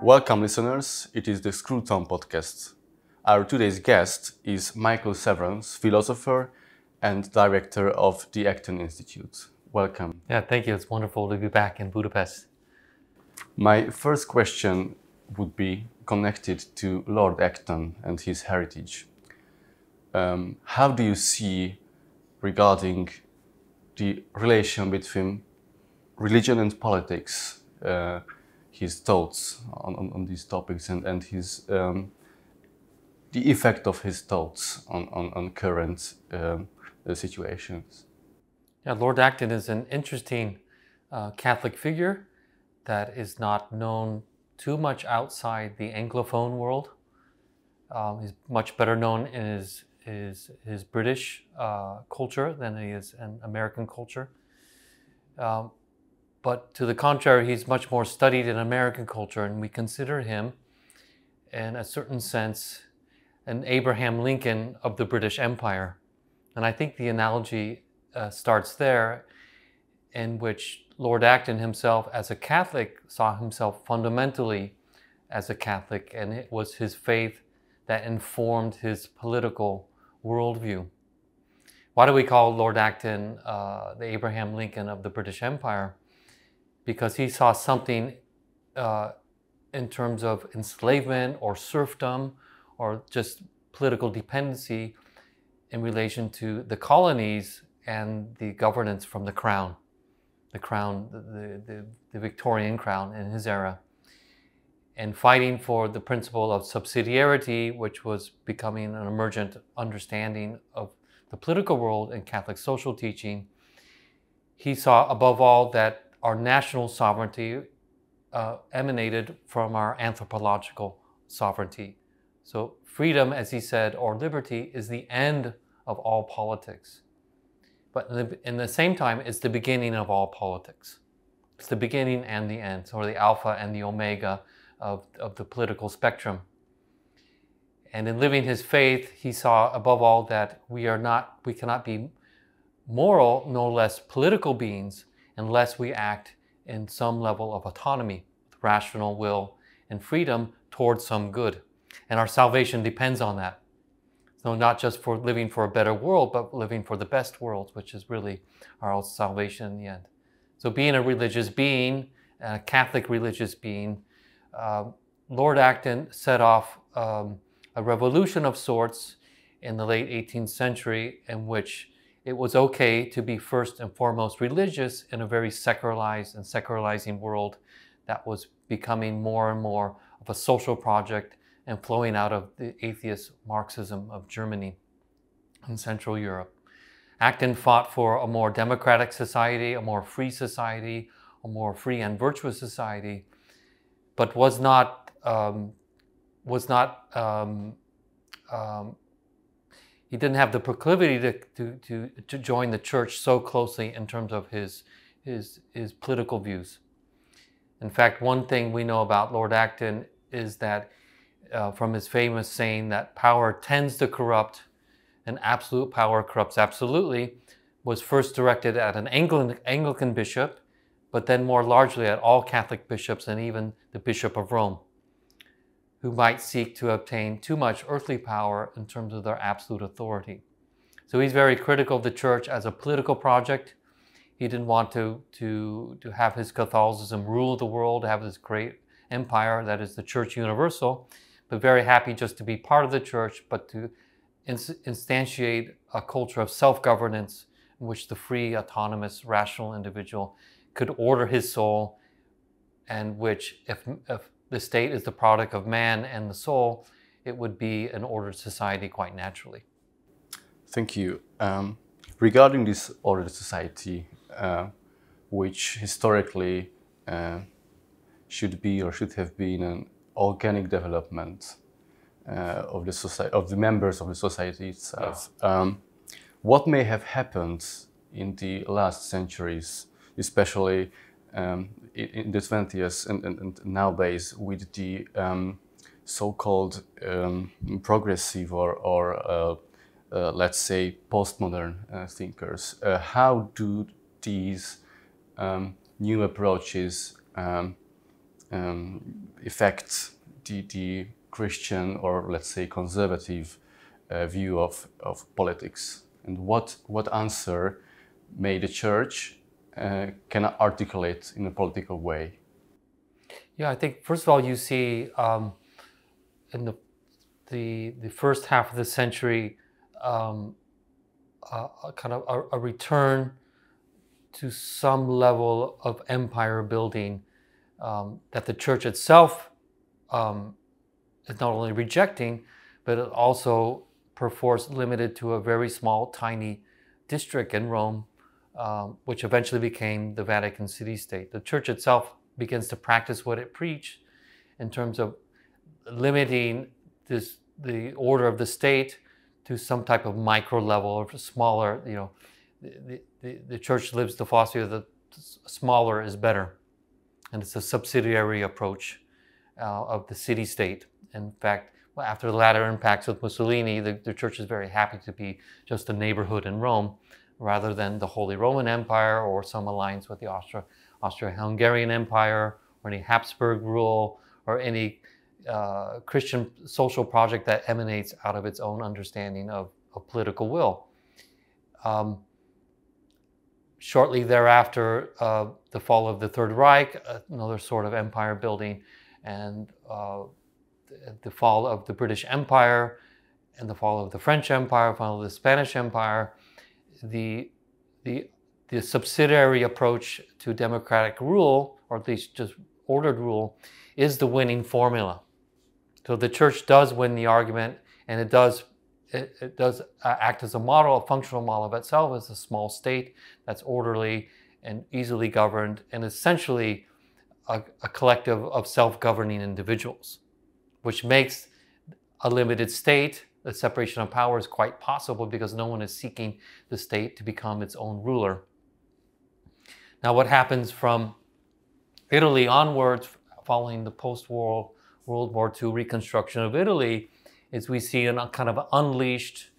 Welcome, listeners. It is the Scruton podcast. Our today's guest is Michael Severance, philosopher and director of the Acton Institute. Welcome. Yeah, thank you. It's wonderful to be back in Budapest. My first question would be connected to Lord Acton and his heritage. How do you see regarding the relation between religion and politics, his thoughts on these topics and his the effect of his thoughts on current situations? Yeah, Lord Acton is an interesting Catholic figure that is not known too much outside the Anglophone world. He's much better known in his British culture than he is in American culture. But to the contrary, he's much more studied in American culture, and we consider him, in a certain sense, an Abraham Lincoln of the British Empire. And I think the analogy starts there, in which Lord Acton himself, as a Catholic, saw himself fundamentally as a Catholic, and it was his faith that informed his political worldview. Why do we call Lord Acton the Abraham Lincoln of the British Empire? Because he saw something in terms of enslavement or serfdom or just political dependency in relation to the colonies and the governance from the crown, the Victorian crown in his era, and fighting for the principle of subsidiarity, which was becoming an emergent understanding of the political world and Catholic social teaching. He saw above all that our national sovereignty emanated from our anthropological sovereignty. So freedom, as he said, or liberty, is the end of all politics. But in the same time, it's the beginning of all politics. It's the beginning and the end, or the alpha and the omega of the political spectrum. And in living his faith, he saw above all that we cannot be moral, no less political beings, unless we act in some level of autonomy, with rational will and freedom towards some good. And our salvation depends on that. So not just for living for a better world, but living for the best world, which is really our salvation in the end. So being a religious being, a Catholic religious being, Lord Acton set off a revolution of sorts in the late 18th century, in which it was okay to be first and foremost religious in a very secularized and secularizing world that was becoming more and more of a social project and flowing out of the atheist Marxism of Germany and Central Europe. Acton fought for a more democratic society, a more free society, a more free and virtuous society, but he didn't have the proclivity to join the church so closely in terms of his political views. In fact, one thing we know about Lord Acton is that from his famous saying that power tends to corrupt and absolute power corrupts absolutely, was first directed at an Anglican bishop, but then more largely at all Catholic bishops and even the Bishop of Rome, who might seek to obtain too much earthly power in terms of their absolute authority. So he's very critical of the church as a political project. He didn't want to have his Catholicism rule the world, have this great empire that is the Church Universal, but very happy just to be part of the church, but to instantiate a culture of self-governance in which the free, autonomous, rational individual could order his soul, and which, if the state is the product of man and the soul, it would be an ordered society quite naturally. Thank you. Regarding this ordered society, which historically should be or should have been an organic development of the society, of the members of the society itself, what may have happened in the last centuries, especially in the 20th and nowadays, with the so-called progressive or let's say postmodern thinkers? How do these new approaches affect the Christian, or let's say conservative view of politics, and what answer may the church can articulate in a political way? Yeah, I think first of all you see in the first half of the century kind of a return to some level of empire building that the church itself is not only rejecting, but it also perforce limited to a very small, tiny district in Rome, which eventually became the Vatican city-state. The church itself begins to practice what it preached in terms of limiting the order of the state to some type of micro level or smaller. You know, the church lives the philosophy of the smaller is better, and it's a subsidiary approach of the city-state. In fact, after the latter impacts with Mussolini, the church is very happy to be just a neighborhood in Rome, rather than the Holy Roman Empire or some alliance with the Austro-Hungarian Empire, or any Habsburg rule, or any Christian social project that emanates out of its own understanding of political will. Shortly thereafter, the fall of the Third Reich, another sort of empire building, and the fall of the British Empire, and the fall of the French Empire, fall of the Spanish Empire, the subsidiary approach to democratic rule, or at least just ordered rule, is the winning formula. So the church does win the argument, and it does act as a model, a functional model of itself as a small state that's orderly and easily governed, and essentially a collective of self-governing individuals, which makes a limited state, the separation of powers, quite possible because no one is seeking the state to become its own ruler. Now, what happens from Italy onwards, following the post-World War II reconstruction of Italy, is we see a kind of unleashed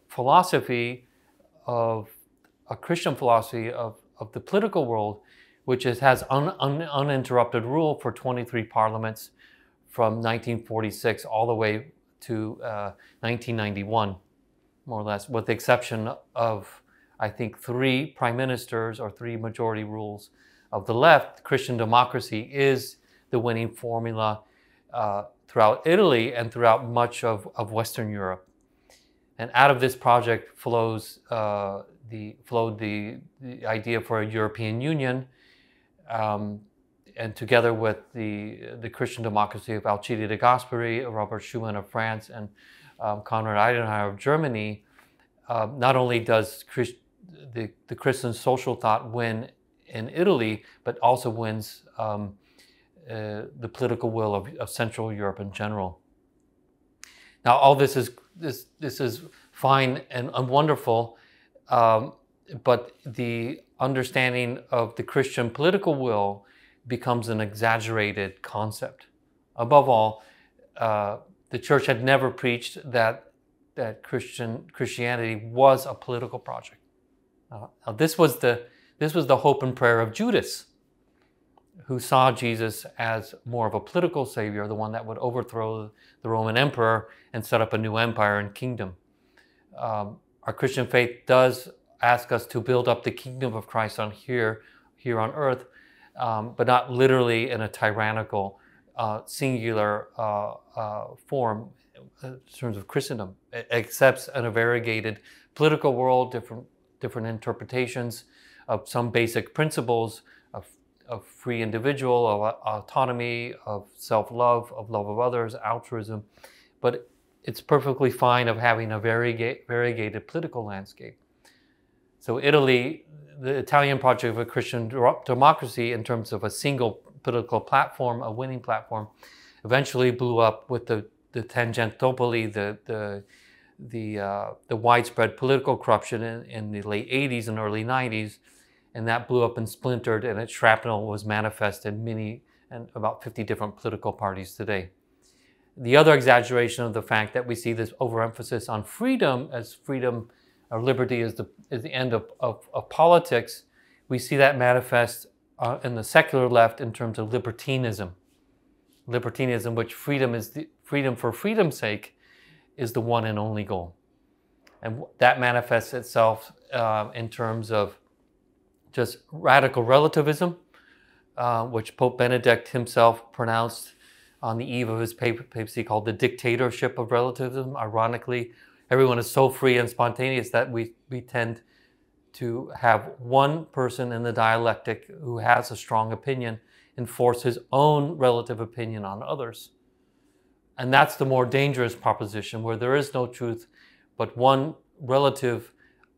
philosophy of a Christian philosophy of the political world, which has uninterrupted rule for 23 parliaments from 1946 all the way to 1991, more or less, with the exception of, I think, 3 prime ministers or 3 majority rules of the left. Christian democracy is the winning formula throughout Italy and throughout much of Western Europe. And out of this project flowed the idea for a European Union, and together with the Christian democracy of Alcide de Gasperi, Robert Schuman of France, and Konrad Adenauer of Germany, not only does the Christian social thought win in Italy, but also wins the political will of Central Europe in general. Now, all this is fine and wonderful, but the understanding of the Christian political will becomes an exaggerated concept. Above all, the church had never preached that Christianity was a political project. Now, this was the hope and prayer of Judas, who saw Jesus as more of a political savior, the one that would overthrow the Roman emperor and set up a new empire and kingdom. Our Christian faith does ask us to build up the kingdom of Christ here on earth, but not literally in a tyrannical, singular form in terms of Christendom. It accepts in a variegated political world, different interpretations of some basic principles of free individual, of autonomy, of self-love, of love of others, altruism, but it's perfectly fine of having a variegated political landscape. So Italy, the Italian project of a Christian democracy in terms of a single political platform, a winning platform, eventually blew up with the Tangentopoli, the widespread political corruption in the late 80s and early 90s, and that blew up and splintered, and its shrapnel was manifest in about 50 different political parties today. The other exaggeration of the fact that we see this overemphasis on freedom, as freedom or liberty is the end of politics, We see that manifest in the secular left in terms of libertinism. Libertinism, which freedom for freedom's sake is the one and only goal. And that manifests itself in terms of just radical relativism, which Pope Benedek himself pronounced on the eve of his papacy, called the dictatorship of relativism. Ironically, everyone is so free and spontaneous that we tend to have one person in the dialectic who has a strong opinion enforce his own relative opinion on others. And that's the more dangerous proposition, where there is no truth, but one relative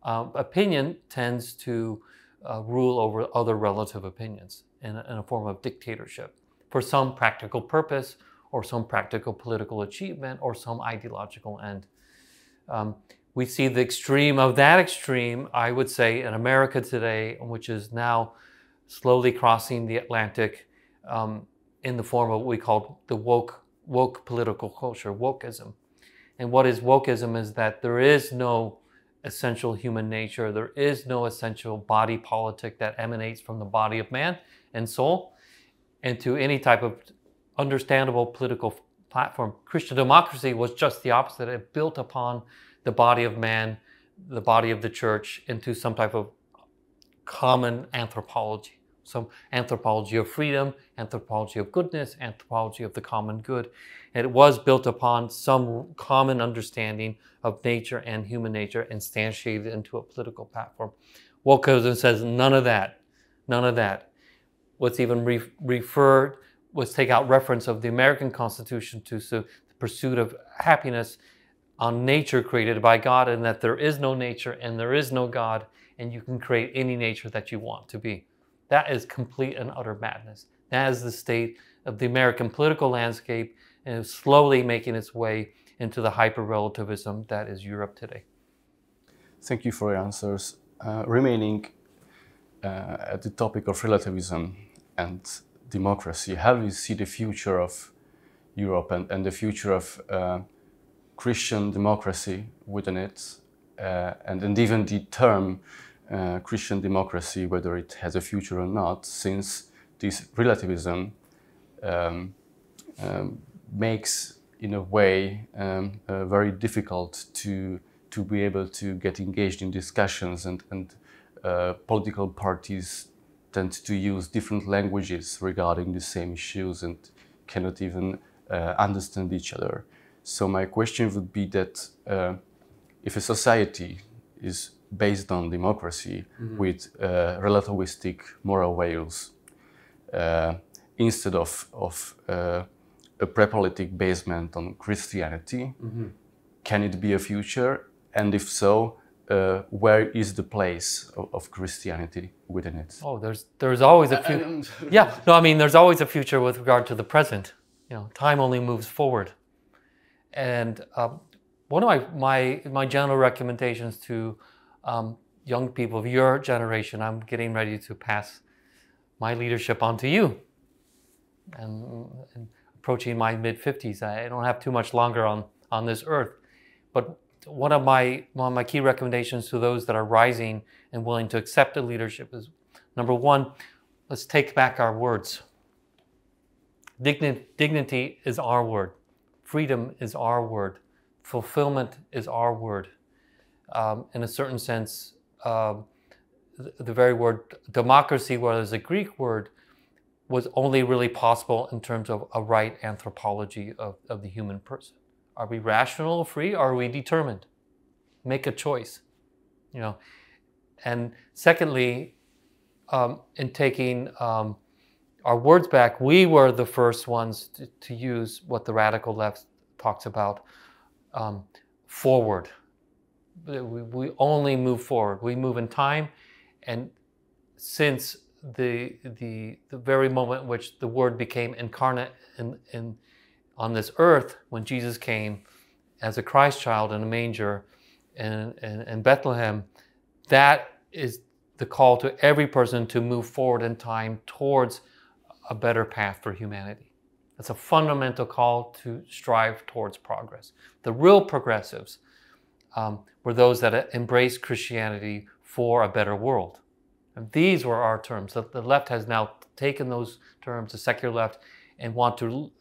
opinion tends to rule over other relative opinions in a form of dictatorship for some practical purpose or some practical political achievement or some ideological end. We see the extreme of that extreme, I would say, in America today, which is now slowly crossing the Atlantic in the form of what we call the woke political culture, wokeism. And what is wokeism is that there is no essential human nature. There is no essential body politic that emanates from the body of man and soul into any type of understandable political platform. Christian democracy was just the opposite. It built upon the body of man, the body of the church, into some type of common anthropology. Some anthropology of freedom, anthropology of goodness, anthropology of the common good. And it was built upon some common understanding of nature and human nature instantiated into a political platform. Wokeism says none of that, none of that. What's even referred, was take out reference of the American Constitution to the pursuit of happiness on nature created by God, and that there is no nature and there is no God, and you can create any nature that you want to be. That is complete and utter madness. That is the state of the American political landscape, and is slowly making its way into the hyper-relativism that is Europe today. Thank you for your answers. Remaining at the topic of relativism and democracy, how do you see the future of Europe and the future of Christian democracy within it, and even the term Christian democracy, whether it has a future or not, since this relativism makes, in a way, very difficult to be able to get engaged in discussions, and political parties tend to use different languages regarding the same issues and cannot even understand each other. So my question would be that if a society is based on democracy with relativistic moral values instead of a pre-politic basement on Christianity, can it be a future? And if so, where is the place of Christianity within it? Oh, there's always a future. Yeah, no, I mean, there's always a future with regard to the present. You know, time only moves forward. And one of my general recommendations to young people of your generation, I'm getting ready to pass my leadership on to you. And approaching my mid-50s, I don't have too much longer on this earth. But one of my key recommendations to those that are rising and willing to accept the leadership is, number one, let's take back our words. Dignity is our word. Freedom is our word. Fulfillment is our word. In a certain sense, the very word democracy, whereas a Greek word, was only really possible in terms of a right anthropology of the human person. Are we rational, free, or are we determined? Make a choice, you know. And secondly, in taking our words back, we were the first ones to use what the radical left talks about, forward. We only move forward. We move in time, and since the very moment in which the Word became incarnate on this earth, when Jesus came as a Christ child in a manger in Bethlehem, that is the call to every person to move forward in time towards a better path for humanity. It's a fundamental call to strive towards progress. The real progressives were those that embraced Christianity for a better world. And these were our terms. The left has now taken those terms, the secular left, and want to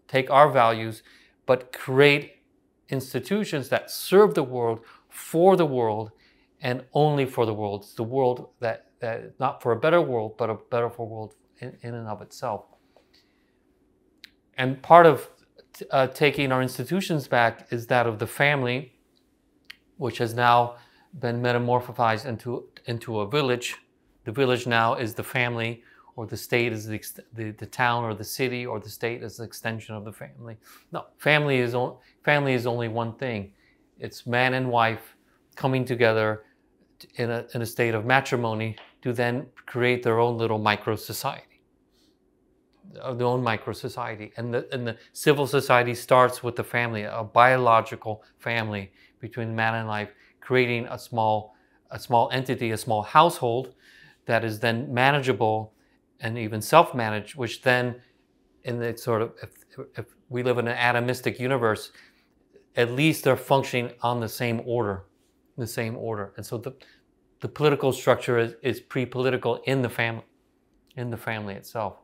take our values, but create institutions that serve the world, for the world, and only for the world. It's the world that not for a better world, but a better for world in and of itself. And part of taking our institutions back is that of the family, which has now been metamorphosed into a village. The village now is the family, or the state is the town, or the city, or the state is the extension of the family. No, family is only one thing. It's man and wife coming together in a state of matrimony to then create their own little micro-society. Their own micro-society. And the civil society starts with the family, a biological family between man and wife, creating a small entity, a small household that is then manageable and even self-managed, which then, in the sort of, if we live in an atomistic universe, at least they're functioning on the same order. And so the political structure is pre-political in the family itself.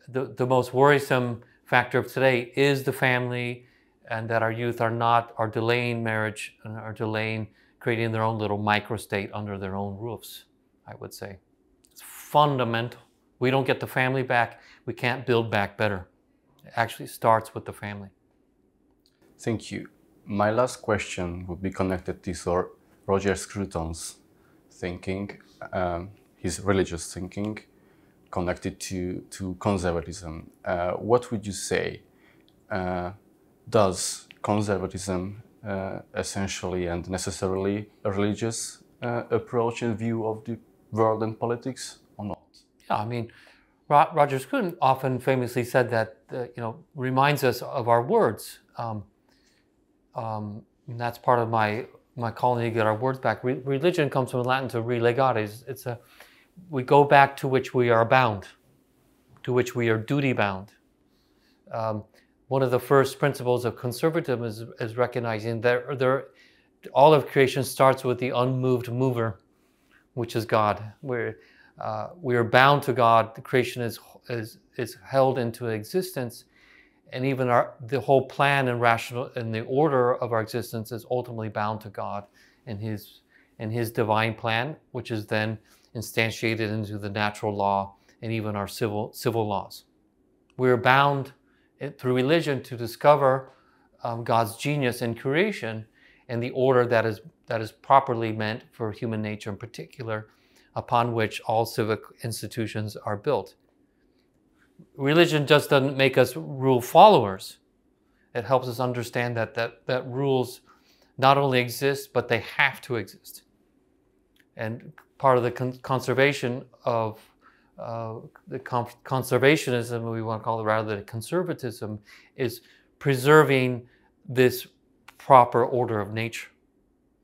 The most worrisome factor of today is the family, and that our youth are delaying marriage and are delaying creating their own little microstate under their own roofs, I would say. It's fundamental. We don't get the family back, we can't build back better. It actually starts with the family. Thank you. My last question would be connected to Sir Roger Scruton's thinking, his religious thinking, connected to conservatism. What would you say? Does conservatism essentially and necessarily a religious approach and view of the world and politics, or not? Yeah, I mean, Roger Scruton often famously said that, reminds us of our words. And that's part of my calling to get our words back. Religion comes from Latin to relegare. We go back to which we are bound, to which we are duty bound. One of the first principles of conservatism is recognizing that all of creation starts with the unmoved mover, which is God. We are bound to God. The creation is held into existence, and even the whole plan and the order of our existence is ultimately bound to God and His divine plan, which is then instantiated into the natural law and even our civil laws. We are bound through religion to discover God's genius in creation and the order that is properly meant for human nature in particular, upon which all civic institutions are built. Religion just doesn't make us rule followers. It helps us understand that rules not only exist, but they have to exist. And part of the conservation of conservationism, we want to call it rather than conservatism, is preserving this proper order of nature.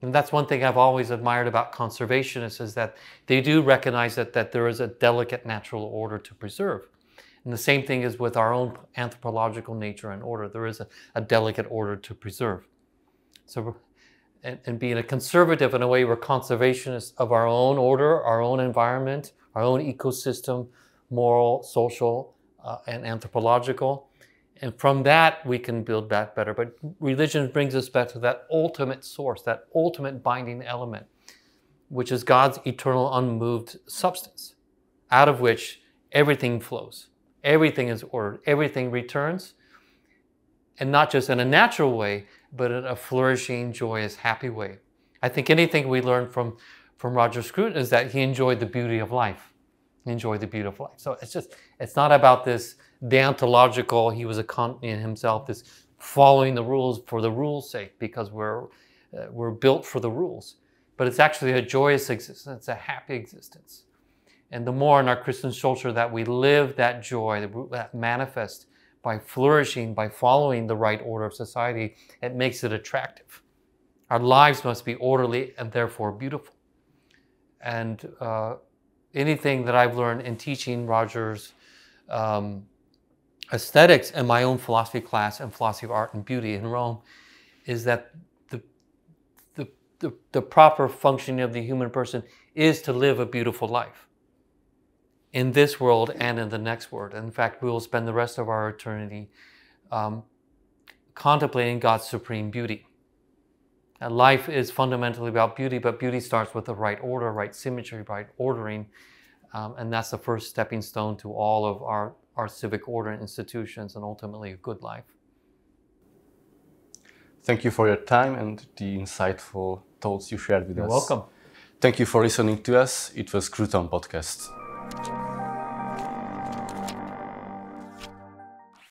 And that's one thing I've always admired about conservationists, is that they do recognize that there is a delicate natural order to preserve. And the same thing is with our own anthropological nature and order. There is a delicate order to preserve. So, and being a conservative in a way, we're conservationists of our own order, our own environment, our own ecosystem, moral, social, and anthropological. And from that, we can build back better. But religion brings us back to that ultimate source, that ultimate binding element, which is God's eternal unmoved substance, out of which everything flows. Everything is ordered. Everything returns. And not just in a natural way, but in a flourishing, joyous, happy way. I think anything we learn from Roger Scruton is that he enjoyed the beauty of life. He enjoyed the beauty of life. So it's not about this deontological, he was a Kantian himself, this following the rules for the rules' sake, because we're built for the rules. But it's actually a joyous existence, a happy existence. And the more in our Christian culture that we live that joy, that manifest by flourishing, by following the right order of society, it makes it attractive. Our lives must be orderly and therefore beautiful. And anything that I've learned in teaching Roger's aesthetics in my own philosophy class and philosophy of art and beauty in Rome is that the proper functioning of the human person is to live a beautiful life in this world and in the next world. In fact, we will spend the rest of our eternity contemplating God's supreme beauty. And life is fundamentally about beauty, but beauty starts with the right order, right symmetry, right ordering. And that's the first stepping stone to all of our civic order and institutions, and ultimately a good life. Thank you for your time and the insightful thoughts you shared with us. You're welcome. Thank you for listening to us. It was Scruton Podcast.